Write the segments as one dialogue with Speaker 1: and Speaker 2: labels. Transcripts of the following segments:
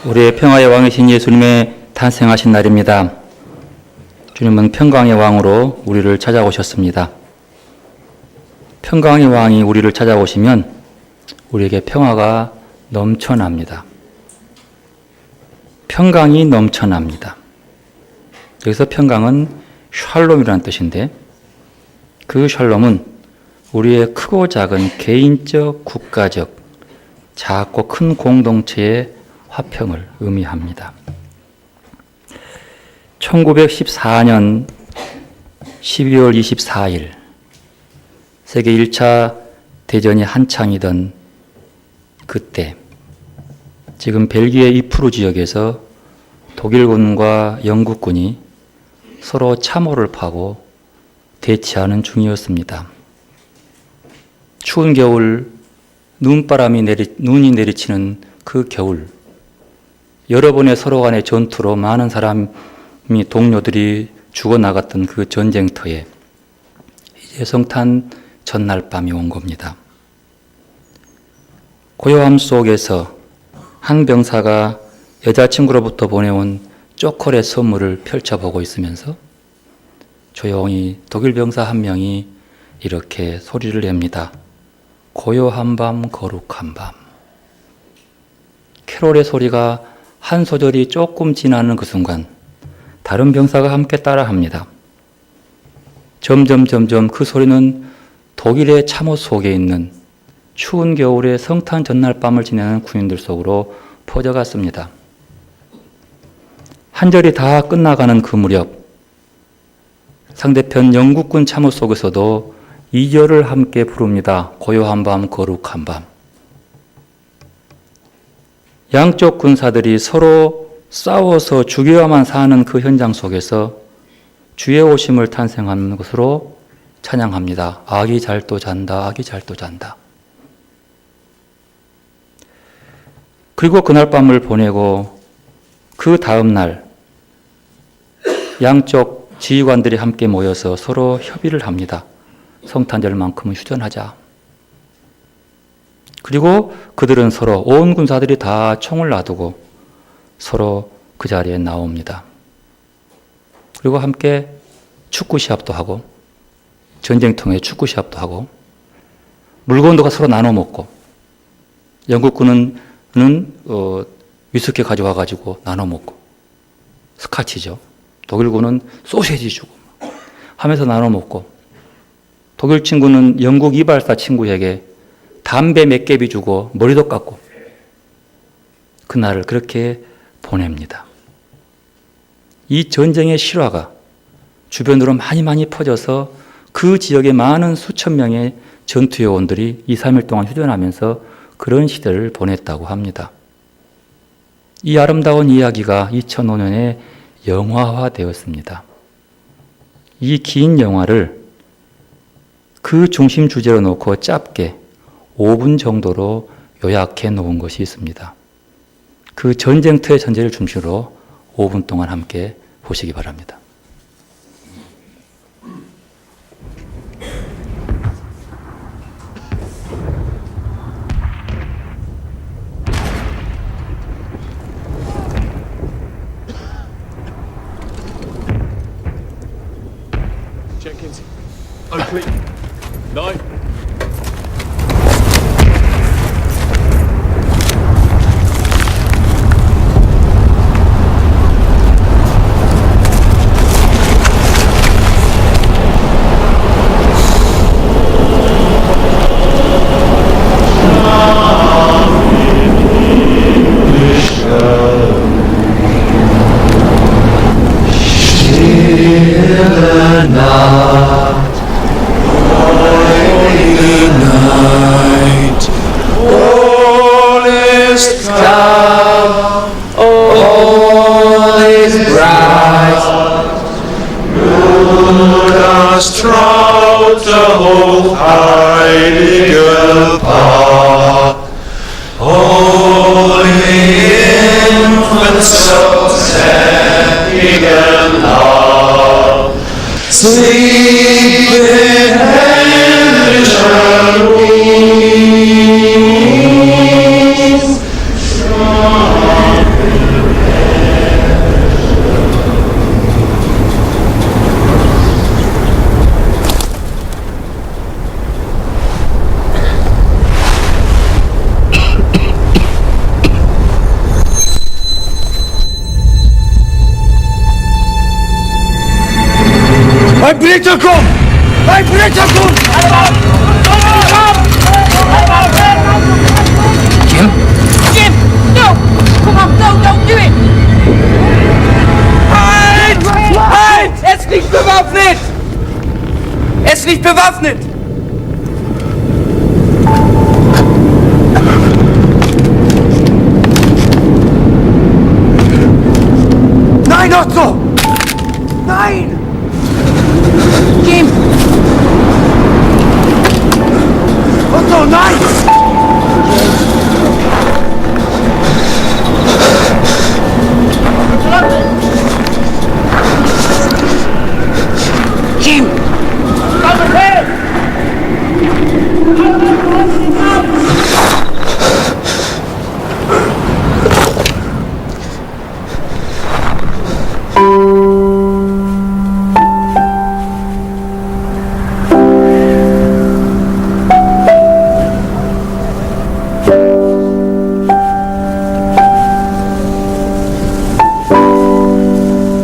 Speaker 1: 우리의 평화의 왕이신 예수님의 탄생하신 날입니다. 주님은 평강의 왕으로 우리를 찾아오셨습니다. 평강의 왕이 우리를 찾아오시면 우리에게 평화가 넘쳐납니다. 평강이 넘쳐납니다. 여기서 평강은 샬롬이라는 뜻인데, 그 샬롬은 우리의 크고 작은 개인적, 국가적, 작고 큰 공동체의 화평을 의미합니다. 1914년 12월 24일 세계 1차 대전이 한창이던 그때, 지금 벨기에 이프루 지역에서 독일군과 영국군이 서로 참호를 파고 대치하는 중이었습니다. 추운 겨울, 눈이 내리치는 그 겨울, 여러 번의 서로 간의 전투로 많은 동료들이 죽어나갔던 그 전쟁터에 이제 성탄 전날 밤이 온 겁니다. 고요함 속에서 한 병사가 여자친구로부터 보내온 초콜릿 선물을 펼쳐보고 있으면서 조용히 독일 병사 한 명이 이렇게 소리를 냅니다. 고요한 밤, 거룩한 밤. 캐롤의 소리가 한 소절이 조금 지나는 그 순간 다른 병사가 함께 따라합니다. 점점 그 소리는 독일의 참호 속에 있는 추운 겨울의 성탄 전날 밤을 지내는 군인들 속으로 퍼져갔습니다. 한 절이 다 끝나가는 그 무렵, 상대편 영국군 참호 속에서도 2절을 함께 부릅니다. 고요한 밤, 거룩한 밤. 양쪽 군사들이 서로 싸워서 죽여야만 사는 그 현장 속에서 주의 오심을 탄생하는 것으로 찬양합니다. 아기 잘도 잔다, 아기 잘도 잔다. 그리고 그날 밤을 보내고 그 다음 날 양쪽 지휘관들이 함께 모여서 서로 협의를 합니다. 성탄절만큼은 휴전하자. 그리고 그들은 서로, 온 군사들이 다 총을 놔두고 서로 그 자리에 나옵니다. 그리고 함께 축구 시합도 하고, 전쟁통에 축구 시합도 하고, 물건도 서로 나눠 먹고, 영국군은 위스키 가져와 가지고 나눠 먹고, 스카치죠. 독일군은 소세지 주고 하면서 나눠 먹고, 독일 친구는 영국 이발사 친구에게 담배 몇 개비 주고 머리도 깎고, 그날을 그렇게 보냅니다. 이 전쟁의 실화가 주변으로 많이 퍼져서 그 지역의 많은 수천 명의 전투요원들이 2, 3일 동안 휴전하면서 그런 시대를 보냈다고 합니다. 이 아름다운 이야기가 2005년에 영화화되었습니다. 이 긴 영화를 그 중심 주제로 놓고 짧게 5분 정도로 요약해 놓은 것이 있습니다. 그 전쟁터의 전제를 중심으로 5분 동안 함께 보시기 바랍니다.
Speaker 2: Jenkins, Oakley, Knight.
Speaker 3: Traut der hochheilige Paar, Holy Infant, so sacred love, sleep in angelic wings, strong
Speaker 4: Ein Britterkum! Ein Britterkum!
Speaker 1: Jim?
Speaker 5: Jim! No! Come on, no, don't do it!
Speaker 4: Halt! Halt! Er ist nicht bewaffnet! Er ist nicht bewaffnet! Nein, Otto! Nein!
Speaker 5: Jim!
Speaker 4: Otto, nein!
Speaker 5: Jim!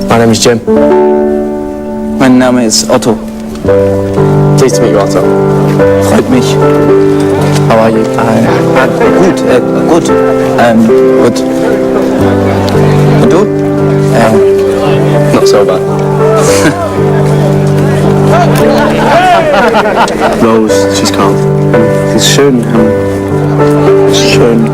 Speaker 6: My name is Jim. Mein Name ist Otto. Pleased to meet you, Otto. Freut mich. How are you? Gut, gut. Gut. Und du? Not so bad. Rose, she's calm. Ist schön. Schön.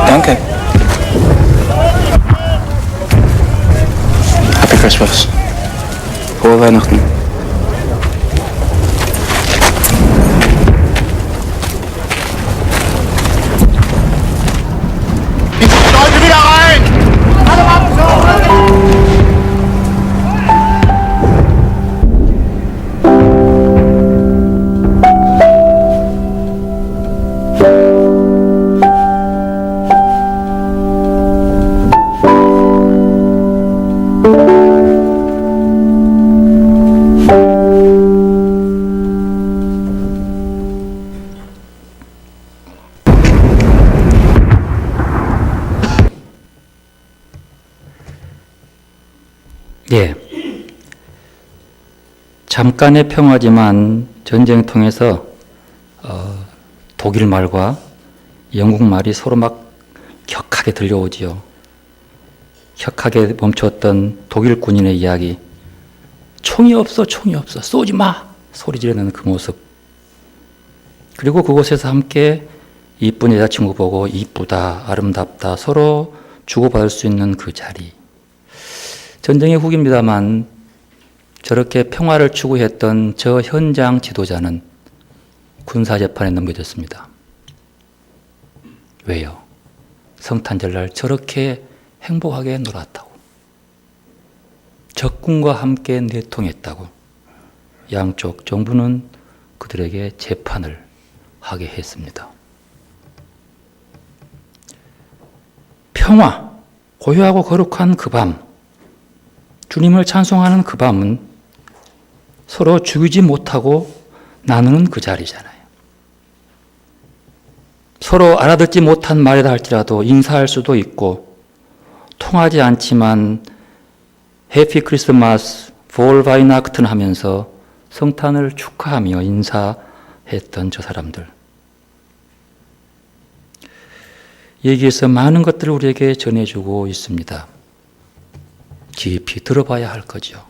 Speaker 6: Danke. Happy Christmas. Frohe Weihnachten.
Speaker 3: Leute wieder rein!
Speaker 1: 예. 잠깐의 평화지만 전쟁통에서 독일 말과 영국 말이 서로 막 격하게 들려오지요. 격하게 멈췄던 독일 군인의 이야기. 총이 없어, 총이 없어, 쏘지 마! 소리 지르는 그 모습. 그리고 그곳에서 함께 이쁜 여자친구 보고 이쁘다, 아름답다, 서로 주고받을 수 있는 그 자리. 전쟁의 후기입니다만 저렇게 평화를 추구했던 저 현장 지도자는 군사재판에 넘겨졌습니다. 왜요? 성탄절날 저렇게 행복하게 놀았다고. 적군과 함께 내통했다고. 양쪽 정부는 그들에게 재판을 하게 했습니다. 평화, 고요하고 거룩한 그 밤, 주님을 찬송하는 그 밤은 서로 죽이지 못하고 나누는 그 자리잖아요. 서로 알아듣지 못한 말이라 할지라도 인사할 수도 있고, 통하지 않지만 해피 크리스마스, 볼 바이나크튼 하면서 성탄을 축하하며 인사했던 저 사람들. 여기에서 많은 것들을 우리에게 전해주고 있습니다. 깊이 들어봐야 할 거죠.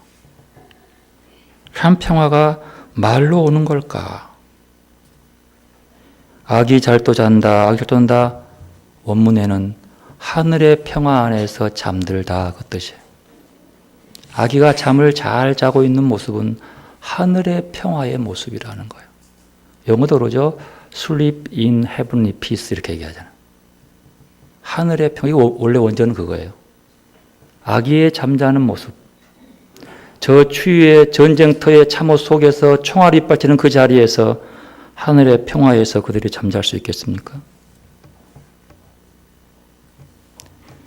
Speaker 1: 참 평화가 말로 오는 걸까? 아기 잘도 잔다, 아기 잘도 잔다. 원문에는 하늘의 평화 안에서 잠들다 그 뜻이에요. 아기가 잠을 잘 자고 있는 모습은 하늘의 평화의 모습이라는 거예요. 영어도 그러죠. Sleep in heavenly peace 이렇게 얘기하잖아요. 하늘의 평화, 이거 원래 원전은 그거예요. 아기의 잠자는 모습. 저 추위의 전쟁터의 참호 속에서 총알이 휘발치는 그 자리에서 하늘의 평화에서 그들이 잠잘 수 있겠습니까?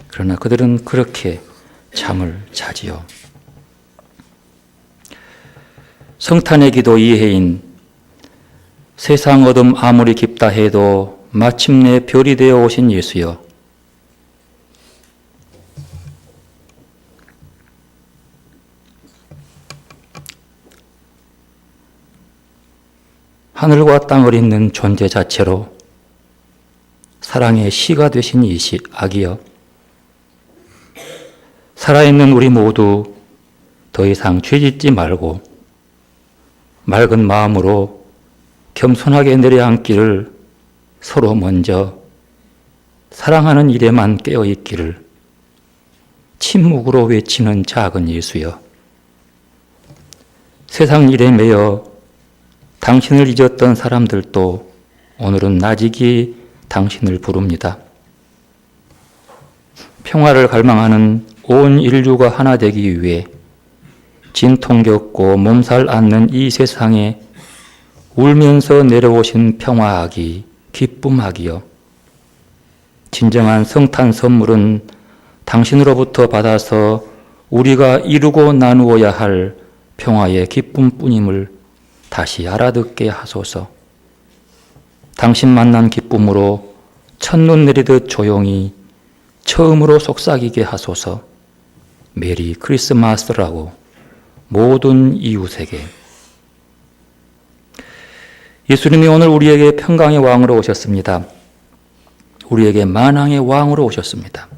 Speaker 1: 그러나 그들은 그렇게 잠을 자지요. 성탄의 기도 이해인 세상 어둠 아무리 깊다 해도 마침내 별이 되어 오신 예수여, 하늘과 땅을 잇는 존재 자체로 사랑의 시가 되신 이 아기여, 살아있는 우리 모두 더 이상 죄짓지 말고 맑은 마음으로 겸손하게 내려앉기를, 서로 먼저 사랑하는 일에만 깨어있기를 침묵으로 외치는 작은 예수여, 세상 일에 매여 당신을 잊었던 사람들도 오늘은 나직이 당신을 부릅니다. 평화를 갈망하는 온 인류가 하나 되기 위해 진통 겪고 몸살 앓는 이 세상에 울면서 내려오신 평화아기, 기쁨아기여, 진정한 성탄 선물은 당신으로부터 받아서 우리가 이루고 나누어야 할 평화의 기쁨뿐임을 다시 알아듣게 하소서. 당신 만난 기쁨으로 첫눈 내리듯 조용히 처음으로 속삭이게 하소서. 메리 크리스마스라고 모든 이웃에게. 예수님이 오늘 우리에게 평강의 왕으로 오셨습니다. 우리에게 만왕의 왕으로 오셨습니다.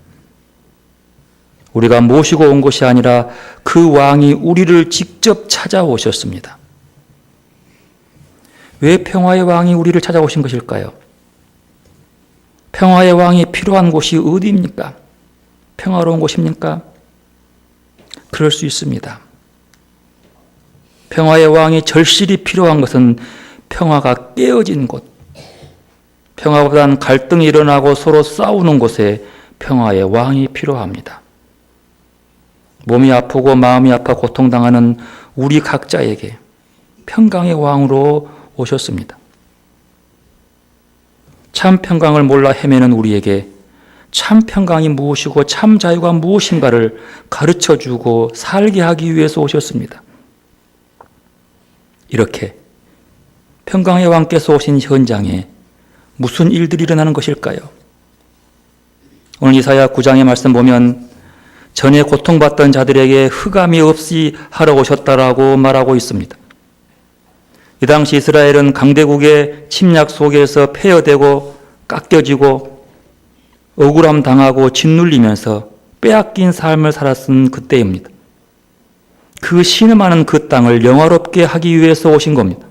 Speaker 1: 우리가 모시고 온 것이 아니라 그 왕이 우리를 직접 찾아오셨습니다. 왜 평화의 왕이 우리를 찾아오신 것일까요? 평화의 왕이 필요한 곳이 어디입니까? 평화로운 곳입니까? 그럴 수 있습니다. 평화의 왕이 절실히 필요한 것은 평화가 깨어진 곳, 평화보다는 갈등이 일어나고 서로 싸우는 곳에 평화의 왕이 필요합니다. 몸이 아프고 마음이 아파 고통당하는 우리 각자에게 평강의 왕으로 오셨습니다. 참 평강을 몰라 헤매는 우리에게 참 평강이 무엇이고 참 자유가 무엇인가를 가르쳐주고 살게 하기 위해서 오셨습니다. 이렇게 평강의 왕께서 오신 현장에 무슨 일들이 일어나는 것일까요? 오늘 이사야 9장의 말씀 보면 전에 고통받던 자들에게 흑암이 없이 하러 오셨다라고 말하고 있습니다. 이 당시 이스라엘은 강대국의 침략 속에서 폐허되고 깎여지고 억울함 당하고 짓눌리면서 빼앗긴 삶을 살았던 그때입니다. 그 신음하는 그 땅을 영화롭게 하기 위해서 오신 겁니다.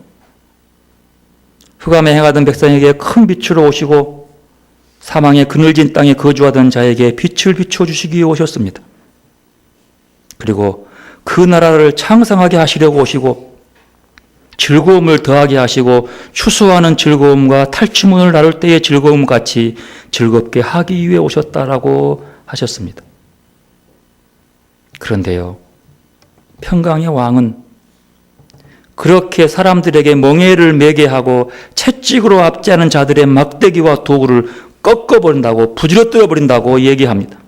Speaker 1: 흑암에 행하던 백성에게 큰 빛으로 오시고 사망의 그늘진 땅에 거주하던 자에게 빛을 비춰주시기 위해 오셨습니다. 그리고 그 나라를 창성하게 하시려고 오시고 즐거움을 더하게 하시고 추수하는 즐거움과 탈취문을 나눌 때의 즐거움 같이 즐겁게 하기 위해 오셨다라고 하셨습니다. 그런데요, 평강의 왕은 그렇게 사람들에게 멍에를 매게 하고 채찍으로 압제하는 자들의 막대기와 도구를 꺾어버린다고, 부지러뜨려 버린다고 얘기합니다.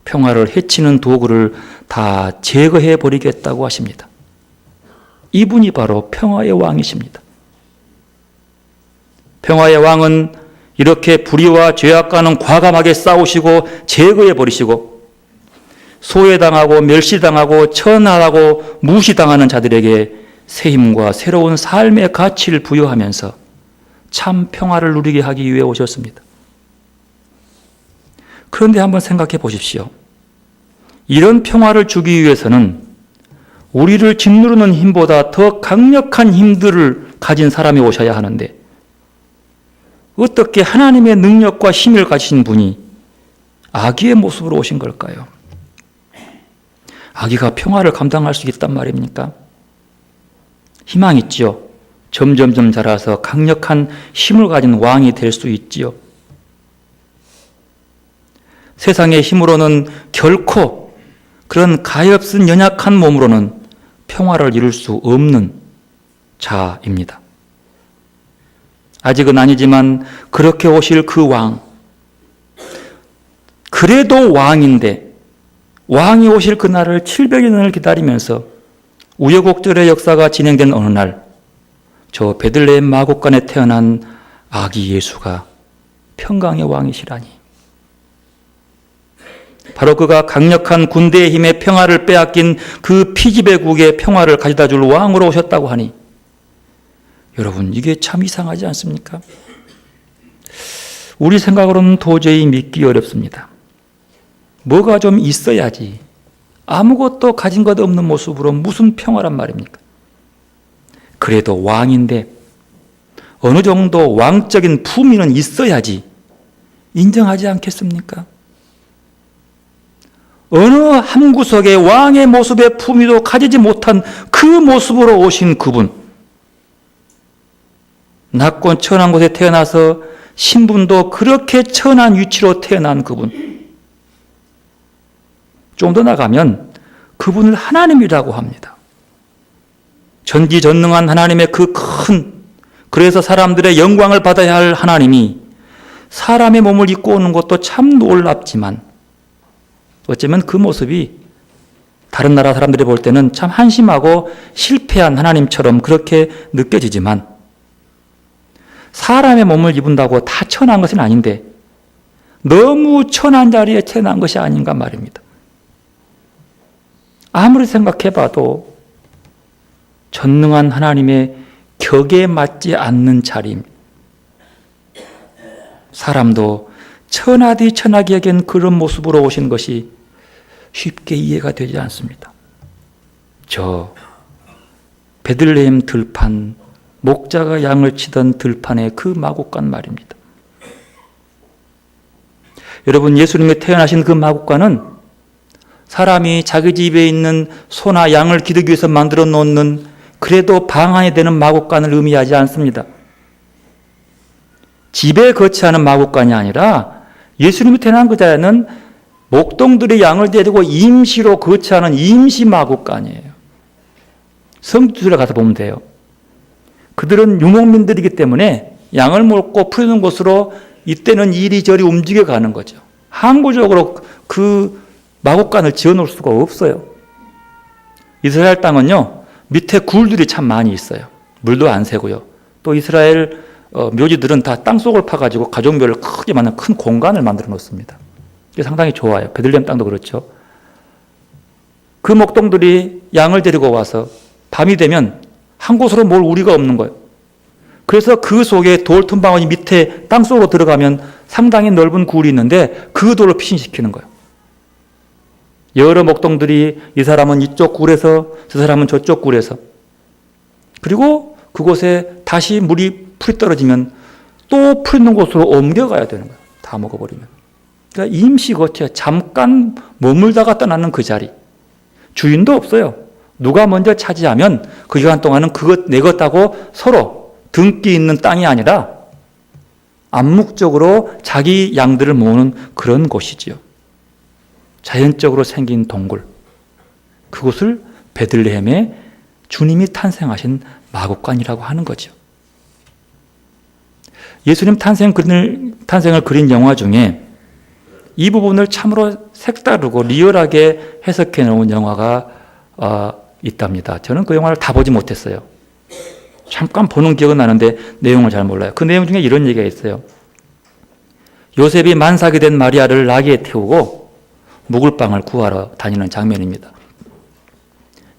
Speaker 1: 평화를 해치는 도구를 다 제거해 버리겠다고 하십니다. 이분이 바로 평화의 왕이십니다. 평화의 왕은 이렇게 불의와 죄악과는 과감하게 싸우시고 제거해 버리시고 소외당하고 멸시당하고 천하라고 무시당하는 자들에게 새 힘과 새로운 삶의 가치를 부여하면서 참 평화를 누리게 하기 위해 오셨습니다. 그런데 한번 생각해 보십시오. 이런 평화를 주기 위해서는 우리를 짓누르는 힘보다 더 강력한 힘들을 가진 사람이 오셔야 하는데 어떻게 하나님의 능력과 힘을 가진 분이 아기의 모습으로 오신 걸까요? 아기가 평화를 감당할 수 있단 말입니까? 희망 있지요. 점점점 자라서 강력한 힘을 가진 왕이 될 수 있지요. 세상의 힘으로는 결코 그런 가엾은 연약한 몸으로는 평화를 이룰 수 없는 자입니다. 아직은 아니지만 그렇게 오실 그 왕, 그래도 왕인데 왕이 오실 그날을 700여 년을 기다리면서 우여곡절의 역사가 진행된 어느 날 저 베들레헴 마곡간에 태어난 아기 예수가 평강의 왕이시라니. 바로 그가 강력한 군대의 힘에 평화를 빼앗긴 그 피지배국의 평화를 가져다 줄 왕으로 오셨다고 하니 여러분, 이게 참 이상하지 않습니까? 우리 생각으로는 도저히 믿기 어렵습니다. 뭐가 좀 있어야지. 아무것도 가진 것 없는 모습으로 무슨 평화란 말입니까? 그래도 왕인데 어느 정도 왕적인 품위는 있어야지 인정하지 않겠습니까? 어느 한 구석에 왕의 모습의 품위도 가지지 못한 그 모습으로 오신 그분, 낮고 천한 곳에 태어나서 신분도 그렇게 천한 위치로 태어난 그분, 좀 더 나가면 그분을 하나님이라고 합니다. 전지전능한 하나님의 그 큰, 그래서 사람들의 영광을 받아야 할 하나님이 사람의 몸을 입고 오는 것도 참 놀랍지만 어쩌면 그 모습이 다른 나라 사람들이 볼 때는 참 한심하고 실패한 하나님처럼 그렇게 느껴지지만 사람의 몸을 입은다고 다 천한 것은 아닌데 너무 천한 자리에 태어난 것이 아닌가 말입니다. 아무리 생각해봐도 전능한 하나님의 격에 맞지 않는 자리입니다. 사람도 천하디 천하게 여긴 그런 모습으로 오신 것이 쉽게 이해가 되지 않습니다. 저 베들레헴 들판, 목자가 양을 치던 들판의 그 마곡간 말입니다. 여러분, 예수님이 태어나신 그 마곡간은 사람이 자기 집에 있는 소나 양을 기르기 위해서 만들어 놓는 그래도 방 안에 되는 마곡간을 의미하지 않습니다. 집에 거치하는 마곡간이 아니라 예수님이 태어난 그 자리는 목동들이 양을 데리고 임시로 거치하는 임시 마곡간이에요. 성주들에 가서 보면 돼요. 그들은 유목민들이기 때문에 양을 몰고 풀는 곳으로 이때는 이리저리 움직여 가는 거죠. 항구적으로 그 마곡간을 지어놓을 수가 없어요. 이스라엘 땅은요, 밑에 굴들이 참 많이 있어요. 물도 안 새고요. 또 이스라엘 묘지들은 다 땅속을 파가지고 가족묘를 크게 만든 큰 공간을 만들어 놓습니다. 이게 상당히 좋아요. 베들레헴 땅도 그렇죠. 그 목동들이 양을 데리고 와서 밤이 되면 한 곳으로 몰 우리가 없는 거예요. 그래서 그 속에 돌 틈바구니 밑에 땅속으로 들어가면 상당히 넓은 굴이 있는데 그 돌을 피신시키는 거예요. 여러 목동들이 이 사람은 이쪽 굴에서 저 사람은 저쪽 굴에서, 그리고 그곳에 다시 물이 풀이 떨어지면 또 풀 있는 곳으로 옮겨가야 되는 거예요. 다 먹어버리면. 그러니까 임시 거처, 잠깐 머물다가 떠나는 그 자리. 주인도 없어요. 누가 먼저 차지하면 그 기간 동안은 그것 내 것하고 서로 등기 있는 땅이 아니라 암묵적으로 자기 양들을 모으는 그런 곳이지요. 자연적으로 생긴 동굴. 그곳을 베들레헴에 주님이 탄생하신 마곡간이라고 하는 거죠. 예수님 탄생을 그린 영화 중에 이 부분을 참으로 색다르고 리얼하게 해석해 놓은 영화가 있답니다. 저는 그 영화를 다 보지 못했어요. 잠깐 보는 기억은 나는데 내용을 잘 몰라요. 그 내용 중에 이런 얘기가 있어요. 요셉이 만삭이 된 마리아를 나귀에 태우고 묵을빵을 구하러 다니는 장면입니다.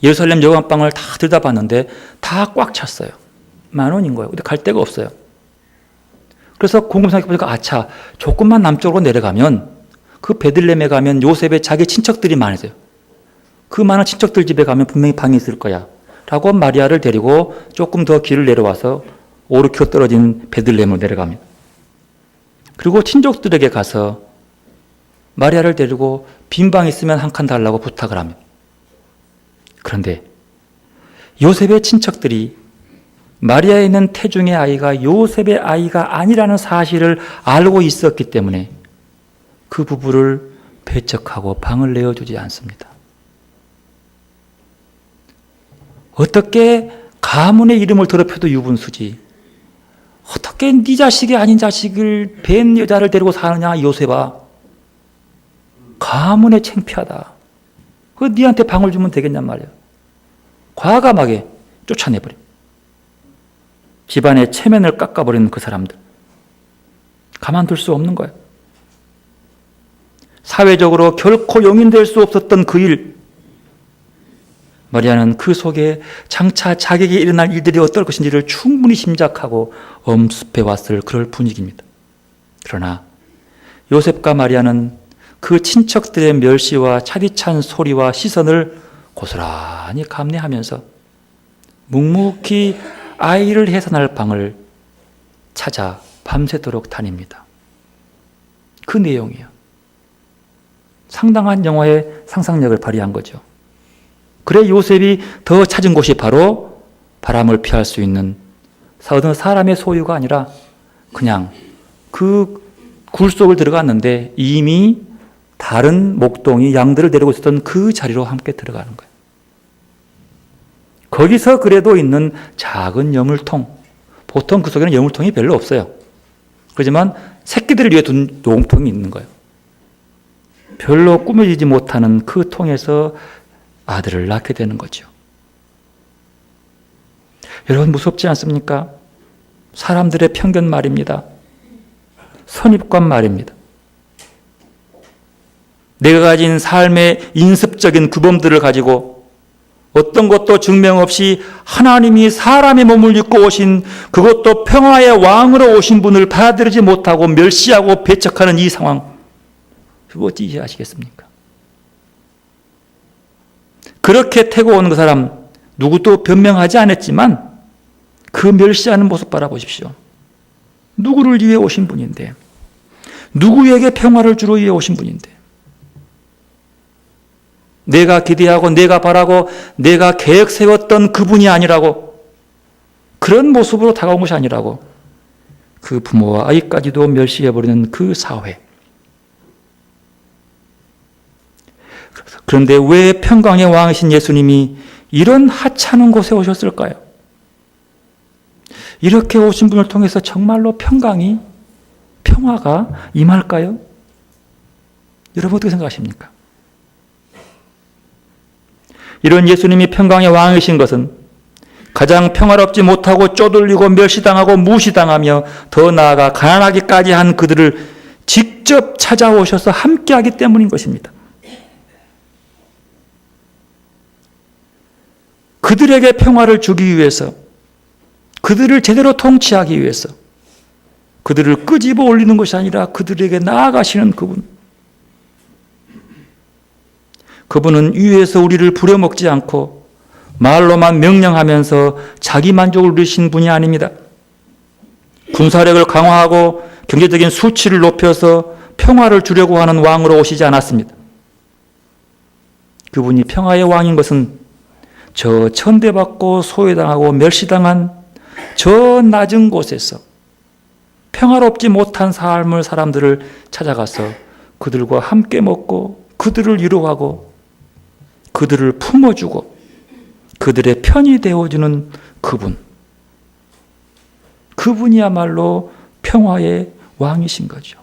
Speaker 1: 예루살렘 여관방을 다 들여다봤는데 다 꽉 찼어요. 10,000원인 거예요. 근데 갈 데가 없어요. 그래서 곰곰 생각해보니까 아차, 조금만 남쪽으로 내려가면 그 베들레헴에 가면 요셉의 자기 친척들이 많으세요. 그 많은 친척들 집에 가면 분명히 방이 있을 거야 라고 마리아를 데리고 조금 더 길을 내려와서 5-6km 떨어진 베들레헴으로 내려갑니다. 그리고 친족들에게 가서 마리아를 데리고 빈 방 있으면 한 칸 달라고 부탁을 합니다. 그런데 요셉의 친척들이 마리아에 있는 태중의 아이가 요셉의 아이가 아니라는 사실을 알고 있었기 때문에 그 부부를 배척하고 방을 내어주지 않습니다. 어떻게 가문의 이름을 더럽혀도 유분수지, 어떻게 네 자식이 아닌 자식을 뵌 여자를 데리고 사느냐 요셉아, 가문에 창피하다. 그 네한테 방을 주면 되겠냔 말이야. 과감하게 쫓아내버려. 집안의 체면을 깎아버리는 그 사람들, 가만둘 수 없는 거야. 사회적으로 결코 용인될 수 없었던 그 일, 마리아는 그 속에 장차 자기에게 일어날 일들이 어떨 것인지를 충분히 짐작하고 엄습해 왔을 그럴 분위기입니다. 그러나 요셉과 마리아는 그 친척들의 멸시와 차디찬 소리와 시선을 고스란히 감내하면서 묵묵히 아이를 해산할 방을 찾아 밤새도록 다닙니다. 그 내용이에요. 상당한 영화의 상상력을 발휘한 거죠. 그래 요셉이 더 찾은 곳이 바로 바람을 피할 수 있는 어느 사람의 소유가 아니라 그냥 그 굴 속을 들어갔는데 이미 다른 목동이 양들을 데리고 있었던 그 자리로 함께 들어가는 거예요. 거기서 그래도 있는 작은 여물통, 보통 그 속에는 여물통이 별로 없어요. 그렇지만 새끼들을 위해 둔 농통이 있는 거예요. 별로 꾸며지지 못하는 그 통에서 아들을 낳게 되는 거죠. 여러분 무섭지 않습니까? 사람들의 편견 말입니다. 선입관 말입니다. 내가 가진 삶의 인습적인 규범들을 가지고 어떤 것도 증명 없이 하나님이 사람의 몸을 입고 오신, 그것도 평화의 왕으로 오신 분을 받아들이지 못하고 멸시하고 배척하는 이 상황, 그거 어찌 이해하시겠습니까? 그렇게 태고 온 그 사람 누구도 변명하지 않았지만 그 멸시하는 모습 바라보십시오. 누구를 위해 오신 분인데, 누구에게 평화를 주러 위해 오신 분인데, 내가 기대하고 내가 바라고 내가 계획 세웠던 그분이 아니라고, 그런 모습으로 다가온 것이 아니라고 그 부모와 아이까지도 멸시해버리는 그 사회. 그런데 왜 평강의 왕이신 예수님이 이런 하찮은 곳에 오셨을까요? 이렇게 오신 분을 통해서 정말로 평화가 임할까요? 여러분 어떻게 생각하십니까? 이런 예수님이 평강의 왕이신 것은 가장 평화롭지 못하고 쪼들리고 멸시당하고 무시당하며 더 나아가 가난하기까지 한 그들을 직접 찾아오셔서 함께하기 때문인 것입니다. 그들에게 평화를 주기 위해서, 그들을 제대로 통치하기 위해서, 그들을 끄집어 올리는 것이 아니라 그들에게 나아가시는 그분은 위에서 우리를 부려먹지 않고 말로만 명령하면서 자기 만족을 누리신 분이 아닙니다. 군사력을 강화하고 경제적인 수치를 높여서 평화를 주려고 하는 왕으로 오시지 않았습니다. 그분이 평화의 왕인 것은 저 천대받고 소외당하고 멸시당한 저 낮은 곳에서 평화롭지 못한 사람들을 찾아가서 그들과 함께 먹고 그들을 위로하고 그들을 품어주고 그들의 편이 되어주는 그분이야말로 평화의 왕이신 거죠.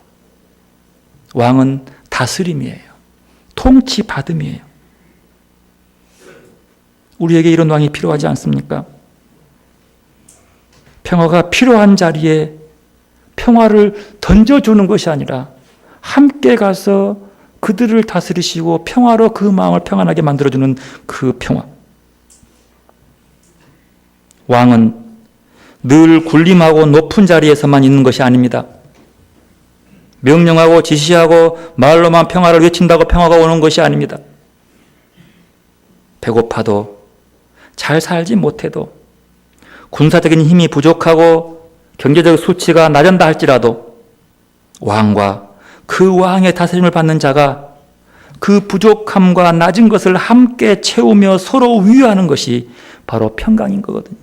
Speaker 1: 왕은 다스림이에요. 통치받음이에요. 우리에게 이런 왕이 필요하지 않습니까? 평화가 필요한 자리에 평화를 던져주는 것이 아니라 함께 가서 그들을 다스리시고 평화로 그 마음을 평안하게 만들어주는 그 평화. 왕은 늘 군림하고 높은 자리에서만 있는 것이 아닙니다. 명령하고 지시하고 말로만 평화를 외친다고 평화가 오는 것이 아닙니다. 배고파도 잘 살지 못해도 군사적인 힘이 부족하고 경제적 수치가 낮은다 할지라도 왕과 그 왕의 다스림을 받는 자가 그 부족함과 낮은 것을 함께 채우며 서로 위로하는 것이 바로 평강인 거거든요.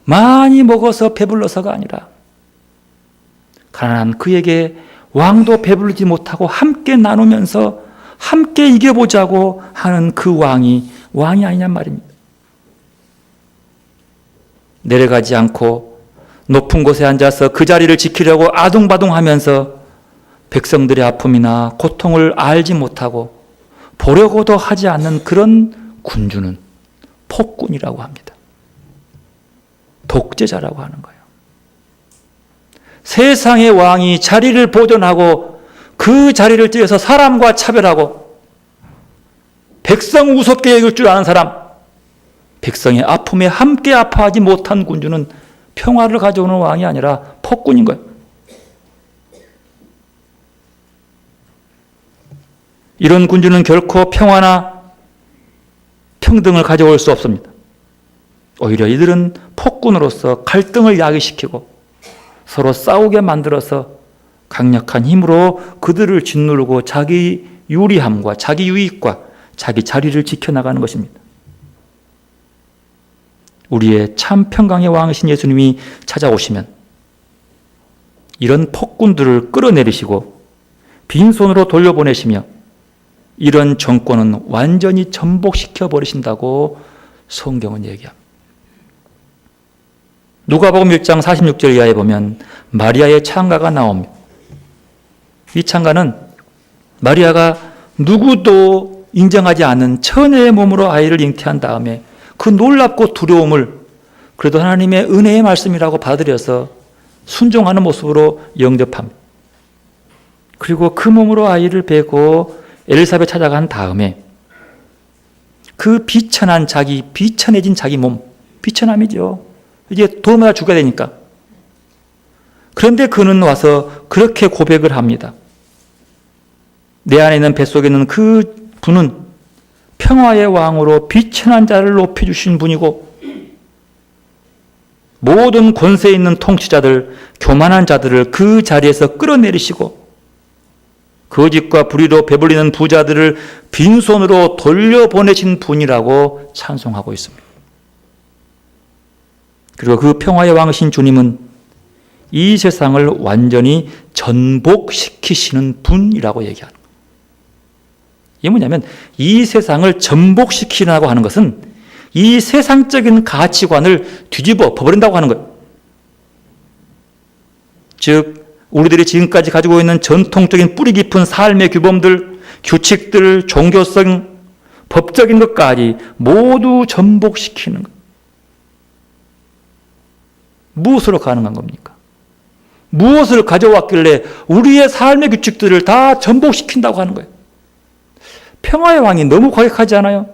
Speaker 1: 많이 먹어서 배불러서가 아니라 가난한 그에게 왕도 배부르지 못하고 함께 나누면서 함께 이겨보자고 하는 그 왕이 아니냔 말입니다. 내려가지 않고 높은 곳에 앉아서 그 자리를 지키려고 아둥바둥하면서 백성들의 아픔이나 고통을 알지 못하고 보려고도 하지 않는 그런 군주는 폭군이라고 합니다. 독재자라고 하는 거예요. 세상의 왕이 자리를 보존하고 그 자리를 떼어서 사람과 차별하고 백성 우습게 여길 줄 아는 사람, 백성의 아픔에 함께 아파하지 못한 군주는 평화를 가져오는 왕이 아니라 폭군인 거예요. 이런 군주는 결코 평화나 평등을 가져올 수 없습니다. 오히려 이들은 폭군으로서 갈등을 야기시키고 서로 싸우게 만들어서 강력한 힘으로 그들을 짓누르고 자기 유리함과 자기 유익과 자기 자리를 지켜나가는 것입니다. 우리의 참 평강의 왕이신 예수님이 찾아오시면 이런 폭군들을 끌어내리시고 빈손으로 돌려보내시며 이런 정권은 완전히 전복시켜 버리신다고 성경은 얘기합니다. 누가복음 1장 46절 이하에 보면 마리아의 찬가가 나옵니다. 이 찬가는 마리아가 누구도 인정하지 않은 처녀의 몸으로 아이를 잉태한 다음에 그 놀랍고 두려움을 그래도 하나님의 은혜의 말씀이라고 받아들여서 순종하는 모습으로 영접합니다. 그리고 그 몸으로 아이를 베고 엘리사벳 찾아간 다음에 그 비천해진 자기 몸, 비천함이죠. 이제 돌마다 죽어야 되니까. 그런데 그는 와서 그렇게 고백을 합니다. 내 안에 있는 뱃속에 있는 그 분은 평화의 왕으로 비천한 자를 높여주신 분이고 모든 권세 있는 통치자들, 교만한 자들을 그 자리에서 끌어내리시고 거짓과 불의로 배불리는 부자들을 빈손으로 돌려보내신 분이라고 찬송하고 있습니다. 그리고 그 평화의 왕이신 주님은 이 세상을 완전히 전복시키시는 분이라고 얘기합니다. 이게 뭐냐면 이 세상을 전복시키라고 하는 것은 이 세상적인 가치관을 뒤집어 버린다고 하는 거예요. 즉 우리들이 지금까지 가지고 있는 전통적인 뿌리 깊은 삶의 규범들, 규칙들, 종교성, 법적인 것까지 모두 전복시키는 거예요. 무엇으로 가능한 겁니까? 무엇을 가져왔길래 우리의 삶의 규칙들을 다 전복시킨다고 하는 거예요? 평화의 왕이 너무 과격하지 않아요?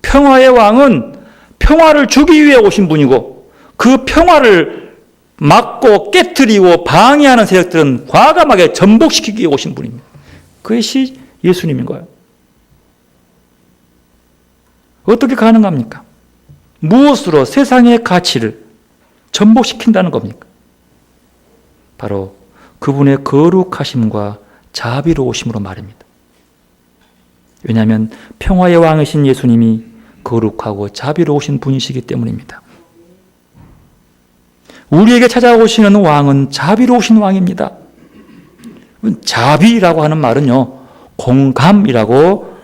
Speaker 1: 평화의 왕은 평화를 주기 위해 오신 분이고 그 평화를 막고 깨트리고 방해하는 세력들은 과감하게 전복시키기 위해 오신 분입니다. 그것이 예수님인 거예요. 어떻게 가능합니까? 무엇으로 세상의 가치를 전복시킨다는 겁니까? 바로 그분의 거룩하심과 자비로우심으로 말입니다. 왜냐하면 평화의 왕이신 예수님이 거룩하고 자비로우신 분이시기 때문입니다. 우리에게 찾아오시는 왕은 자비로우신 왕입니다. 자비라고 하는 말은요, 공감이라고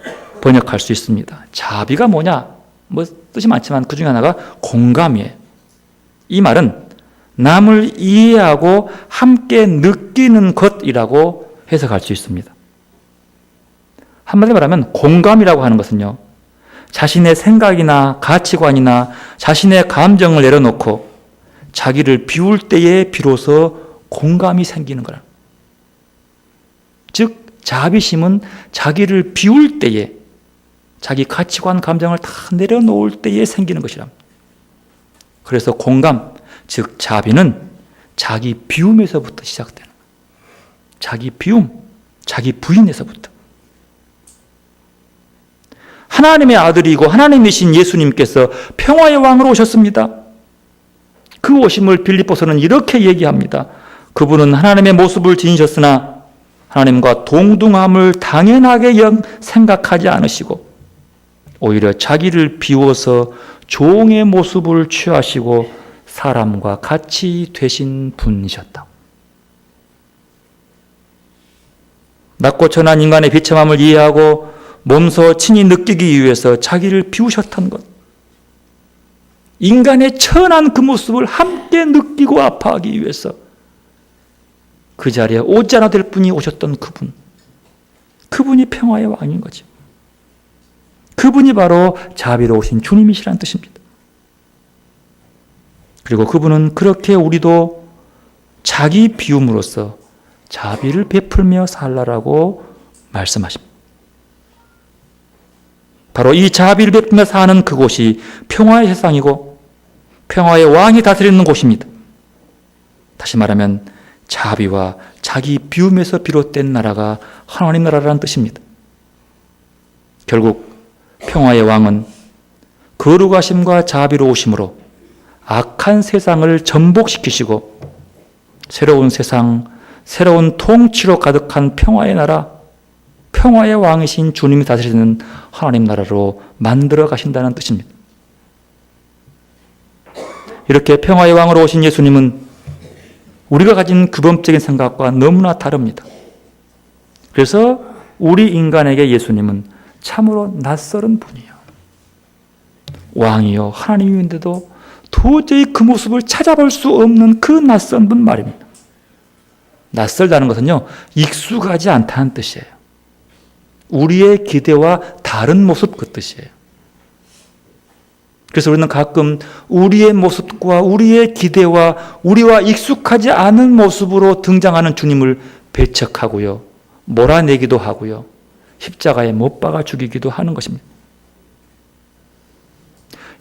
Speaker 1: 번역할 수 있습니다. 자비가 뭐냐? 뭐 뜻이 많지만 그 중에 하나가 공감이에요. 이 말은 남을 이해하고 함께 느끼는 것이라고 해석할 수 있습니다. 한마디로 말하면 공감이라고 하는 것은요, 자신의 생각이나 가치관이나 자신의 감정을 내려놓고 자기를 비울 때에 비로소 공감이 생기는 거라. 즉 자비심은 자기를 비울 때에 자기 가치관, 감정을 다 내려놓을 때에 생기는 것이랍니다. 그래서 공감, 즉 자비는 자기 비움에서부터 시작되는 거예요. 자기 비움, 자기 부인에서부터. 하나님의 아들이고 하나님이신 예수님께서 평화의 왕으로 오셨습니다. 그 오심을 빌립보서는 이렇게 얘기합니다. 그분은 하나님의 모습을 지니셨으나 하나님과 동등함을 당연하게 생각하지 않으시고 오히려 자기를 비워서 종의 모습을 취하시고 사람과 같이 되신 분이셨다. 낮고 천한 인간의 비참함을 이해하고 몸소 친히 느끼기 위해서 자기를 비우셨던 것. 인간의 천한 그 모습을 함께 느끼고 아파하기 위해서 그 자리에 오지 않아 될 분이 오셨던 그분. 그분이 평화의 왕인 거죠. 그분이 바로 자비로우신 주님이시라는 뜻입니다. 그리고 그분은 그렇게 우리도 자기 비움으로써 자비를 베풀며 살라라고 말씀하십니다. 바로 이 자비를 베풀며 사는 그곳이 평화의 세상이고 평화의 왕이 다스리는 곳입니다. 다시 말하면 자비와 자기 비움에서 비롯된 나라가 하나님 나라라는 뜻입니다. 결국 평화의 왕은 거룩하심과 자비로우심으로 악한 세상을 전복시키시고 새로운 세상, 새로운 통치로 가득한 평화의 나라, 평화의 왕이신 주님이 다스리는 하나님 나라로 만들어 가신다는 뜻입니다. 이렇게 평화의 왕으로 오신 예수님은 우리가 가진 규범적인 생각과 너무나 다릅니다. 그래서 우리 인간에게 예수님은 참으로 낯설은 분이에요. 왕이요 하나님인데도 도저히 그 모습을 찾아볼 수 없는 그 낯선 분 말입니다. 낯설다는 것은요, 익숙하지 않다는 뜻이에요. 우리의 기대와 다른 모습 그 뜻이에요. 그래서 우리는 가끔 우리의 모습과 우리의 기대와 우리와 익숙하지 않은 모습으로 등장하는 주님을 배척하고요, 몰아내기도 하고요, 십자가에 못 박아 죽이기도 하는 것입니다.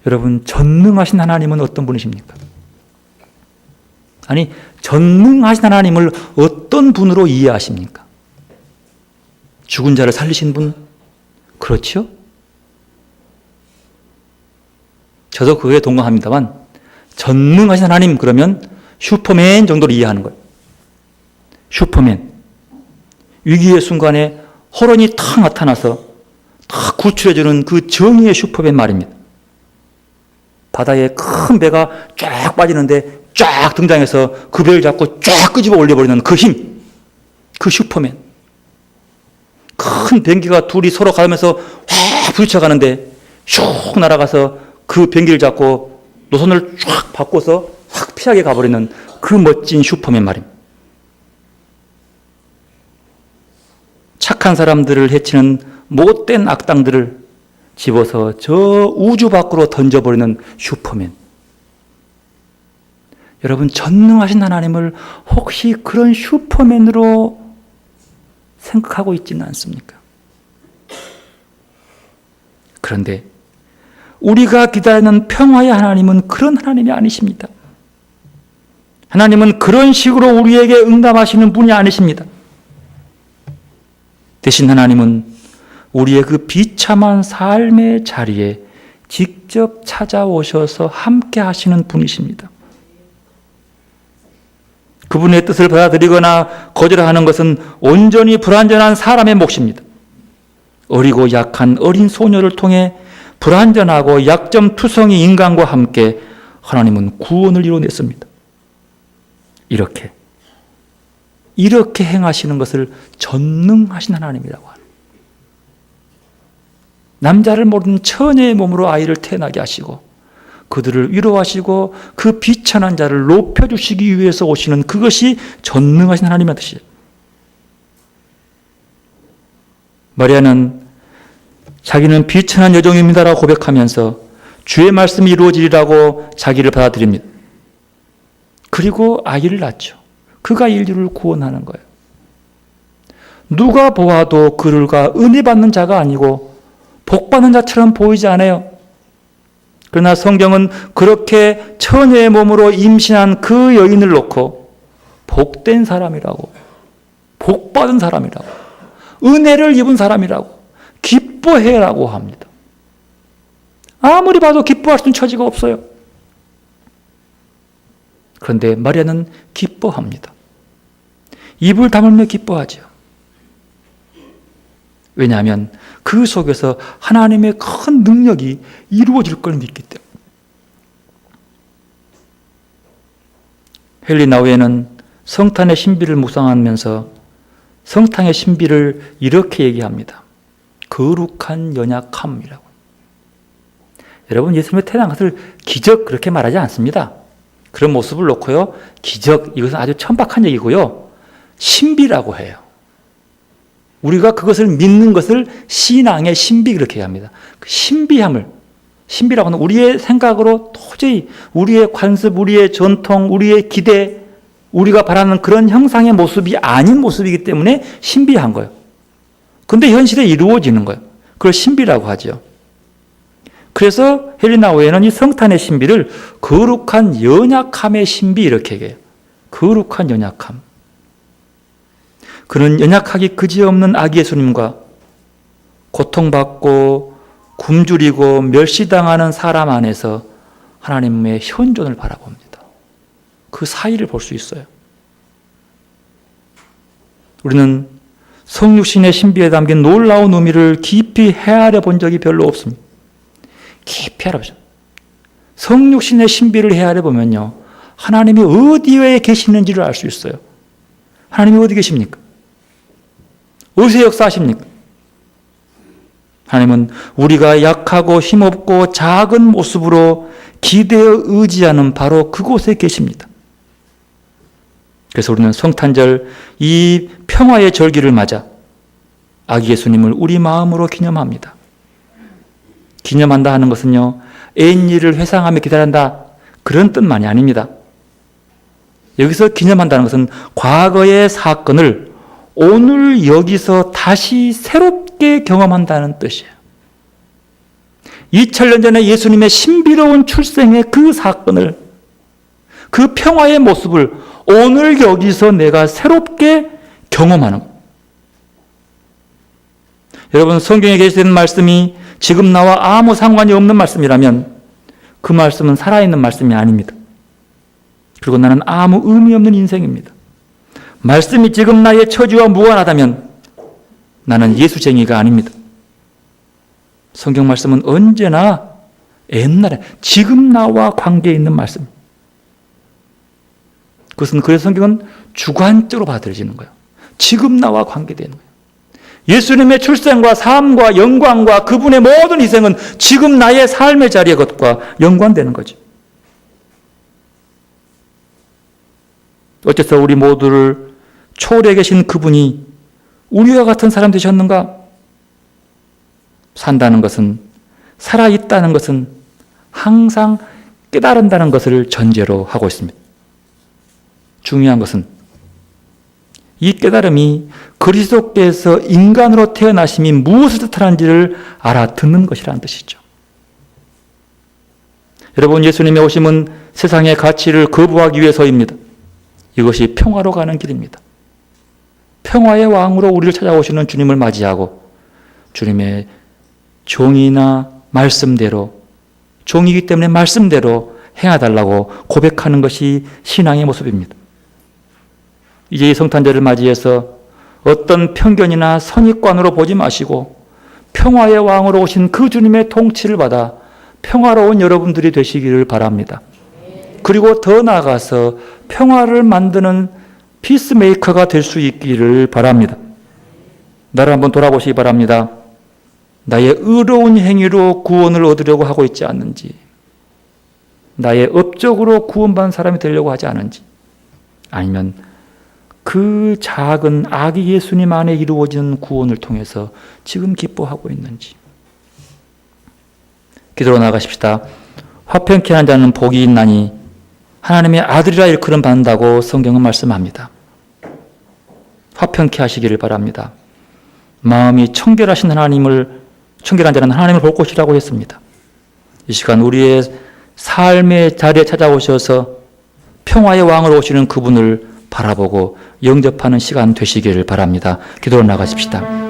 Speaker 1: 여러분, 전능하신 하나님은 어떤 분이십니까? 아니, 전능하신 하나님을 어떤 분으로 이해하십니까? 죽은 자를 살리신 분? 그렇죠? 저도 그에 동감합니다만 전능하신 하나님 그러면 슈퍼맨 정도로 이해하는 거예요. 슈퍼맨. 위기의 순간에 호런이 탁 나타나서 탁 구출해주는 그 정의의 슈퍼맨 말입니다. 바다에 큰 배가 쫙 빠지는데 쫙 등장해서 그 배를 잡고 쫙 끄집어 올려버리는 그 힘. 그 슈퍼맨. 큰 비행기가 둘이 서로 가면서 확 부딪혀가는데 슉 날아가서 그 비행기를 잡고 노선을 쫙 바꿔서 확 피하게 가버리는 그 멋진 슈퍼맨 말입니다. 착한 사람들을 해치는 못된 악당들을 집어서 저 우주 밖으로 던져버리는 슈퍼맨. 여러분, 전능하신 하나님을 혹시 그런 슈퍼맨으로 생각하고 있지는 않습니까? 그런데 우리가 기다리는 평화의 하나님은 그런 하나님이 아니십니다. 하나님은 그런 식으로 우리에게 응답하시는 분이 아니십니다. 대신 하나님은 우리의 그 비참한 삶의 자리에 직접 찾아오셔서 함께 하시는 분이십니다. 그분의 뜻을 받아들이거나 거절하는 것은 온전히 불완전한 사람의 몫입니다. 어리고 약한 어린 소녀를 통해 불완전하고 약점투성이 인간과 함께 하나님은 구원을 이루어냈습니다. 이렇게 행하시는 것을 전능하신 하나님이라고 합니다. 남자를 모르는 처녀의 몸으로 아이를 태어나게 하시고 그들을 위로하시고 그 비천한 자를 높여주시기 위해서 오시는 그것이 전능하신 하나님의 뜻이에요. 마리아는 자기는 비천한 여종입니다라고 고백하면서 주의 말씀이 이루어지리라고 자기를 받아들입니다. 그리고 아이를 낳죠. 그가 인류를 구원하는 거예요. 누가 보아도 그가 은혜 받는 자가 아니고 복 받는 자처럼 보이지 않아요. 그러나 성경은 그렇게 처녀의 몸으로 임신한 그 여인을 놓고 복된 사람이라고, 복 받은 사람이라고, 은혜를 입은 사람이라고, 기뻐해라고 합니다. 아무리 봐도 기뻐할 수 있는 처지가 없어요. 그런데 마리아는 기뻐합니다. 입을 다물며 기뻐하죠. 왜냐하면 그 속에서 하나님의 큰 능력이 이루어질 걸 믿기 때문에. 헨리 나우에는 성탄의 신비를 묵상하면서 성탄의 신비를 이렇게 얘기합니다. 거룩한 연약함이라고. 여러분, 예수님의 태어난 것을 기적 그렇게 말하지 않습니다. 그런 모습을 놓고요, 기적, 이것은 아주 천박한 얘기고요, 신비라고 해요. 우리가 그것을 믿는 것을 신앙의 신비 그렇게 합니다. 그 신비함을, 신비라고 하는 우리의 생각으로 도저히 우리의 관습, 우리의 전통, 우리의 기대, 우리가 바라는 그런 형상의 모습이 아닌 모습이기 때문에 신비한 거예요. 근데 현실에 이루어지는 거예요. 그걸 신비라고 하죠. 그래서 헨리 나우에는 이 성탄의 신비를 거룩한 연약함의 신비 이렇게 얘기해요. 거룩한 연약함. 그는 연약하기 그지없는 아기 예수님과 고통받고 굶주리고 멸시당하는 사람 안에서 하나님의 현존을 바라봅니다. 그 사이를 볼 수 있어요. 우리는 성육신의 신비에 담긴 놀라운 의미를 깊이 헤아려 본 적이 별로 없습니다. 깊이 알아보죠. 성육신의 신비를 헤아려 보면요, 하나님이 어디에 계시는지를 알 수 있어요. 하나님이 어디 계십니까? 어디서 역사하십니까? 하나님은 우리가 약하고 힘없고 작은 모습으로 기대어 의지하는 바로 그곳에 계십니다. 그래서 우리는 성탄절 이 평화의 절기를 맞아 아기 예수님을 우리 마음으로 기념합니다. 기념한다 하는 것은요, 옛일을 회상하며 기다린다 그런 뜻만이 아닙니다. 여기서 기념한다는 것은 과거의 사건을 오늘 여기서 다시 새롭게 경험한다는 뜻이에요. 2000년 전에 예수님의 신비로운 출생의 그 사건을, 그 평화의 모습을 오늘 여기서 내가 새롭게 경험하는 거예요. 여러분, 성경에 계시는 말씀이 지금 나와 아무 상관이 없는 말씀이라면 그 말씀은 살아있는 말씀이 아닙니다. 그리고 나는 아무 의미 없는 인생입니다. 말씀이 지금 나의 처지와 무관하다면 나는 예수쟁이가 아닙니다. 성경 말씀은 언제나 옛날에 지금 나와 관계에 있는 말씀. 그것은 그래서 성경은 주관적으로 받아들여지는 거예요. 지금 나와 관계되는 거예요. 예수님의 출생과 삶과 영광과 그분의 모든 희생은 지금 나의 삶의 자리의 것과 연관되는 거죠. 어째서 우리 모두를 초월해 계신 그분이 우리와 같은 사람 되셨는가? 산다는 것은, 살아있다는 것은 항상 깨달은다는 것을 전제로 하고 있습니다. 중요한 것은 이 깨달음이 그리스도께서 인간으로 태어나심이 무엇을 뜻하는지를 알아듣는 것이라는 뜻이죠. 여러분, 예수님의 오심은 세상의 가치를 거부하기 위해서입니다. 이것이 평화로 가는 길입니다. 평화의 왕으로 우리를 찾아오시는 주님을 맞이하고 주님의 종이나 말씀대로, 종이기 때문에 말씀대로 행해달라고 고백하는 것이 신앙의 모습입니다. 이제 이 성탄절을 맞이해서 어떤 편견이나 선입관으로 보지 마시고 평화의 왕으로 오신 그 주님의 통치를 받아 평화로운 여러분들이 되시기를 바랍니다. 그리고 더 나아가서 평화를 만드는 피스메이커가 될 수 있기를 바랍니다. 나를 한번 돌아보시기 바랍니다. 나의 의로운 행위로 구원을 얻으려고 하고 있지 않는지, 나의 업적으로 구원받은 사람이 되려고 하지 않은지, 아니면 그 작은 아기 예수님 안에 이루어지는 구원을 통해서 지금 기뻐하고 있는지. 기도로 나가십시다. 화평케 하는 자는 복이 있나니 하나님의 아들이라 일컬음 받는다고 성경은 말씀합니다. 화평케 하시기를 바랍니다. 마음이 청결하신 청결한 자는 하나님을 볼 것이라고 했습니다. 이 시간 우리의 삶의 자리에 찾아오셔서 평화의 왕으로 오시는 그분을 바라보고 영접하는 시간 되시기를 바랍니다. 기도로 나가십시다.